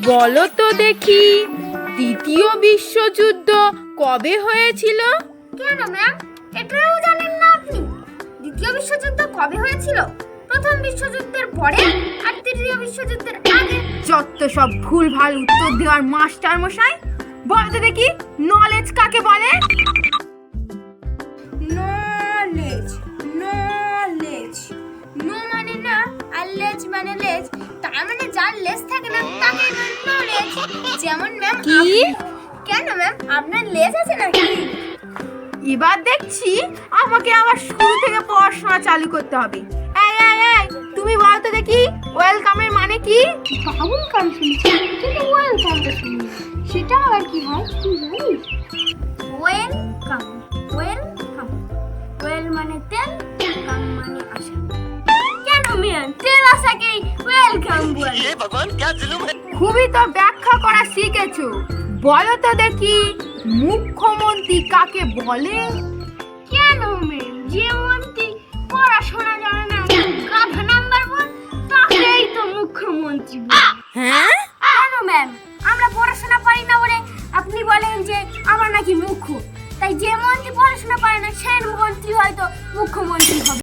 বলো তো দেখি, দ্বিতীয় বিশ্বযুদ্ধ কবে হয়েছিল? কেন ম্যাম, এটাও জানেন না আপনি? দ্বিতীয় বিশ্বযুদ্ধ কবে হয়েছিল? প্রথম বিশ্বযুদ্ধের পরে আর তৃতীয় বিশ্বযুদ্ধের আগে। যত সব ভুলভাল উত্তর দেওয়ার মাস্টার মশাই। বলো তো দেখি, নলেজ কাকে বলে? নলেজ, নলেজ, নো মানে না আর লেজ মানে লেজ, তার মানে যার লেজ থাকে না তাকে নলেজ। যেমন ম্যাম কি? কেন ম্যাম, আপনার লেজ আছে নাকি? এবার দেখছি আমাকে আবার শুরু থেকে পড়াশোনা চালু করতে হবে। এই এই এই, তুমি বলো তো দেখি, ওয়েলকামের মানে কি? বাবুল কাম শুনছি, কিন্তু ওয়েলকামটা শুনি, সেটা আবার কি হয় তুই জানিস? ওয়েলকাম, ওয়েলকাম, ওয়েল মানে তেল, কাম মানে আশা। কেন ম্যাম, তেল আশাকেই ওয়েলকাম বলে? ये भगवान क्या जुलुम है। খুবই তো ব্যাখ্যা করা শিখেছো। বলো তো দেখি, মুখ্যমন্ত্রী কাকে বলে? কেন ম্যাম, যে মন্ত্রী পড়াশোনা জানে না, গাধা নাম্বার ওয়ান, তাকেই তো মুখ্যমন্ত্রী বলে। হ্যাঁ, কেন ম্যাম, আমরা পড়াশোনা পারি না বলে আপনি বলেন যে আমরা নাকি মূর্খ? তাই যে মন্ত্রী পড়াশোনা পারে না সেই মন্ত্রী হয়তো মুখ্যমন্ত্রী হবে।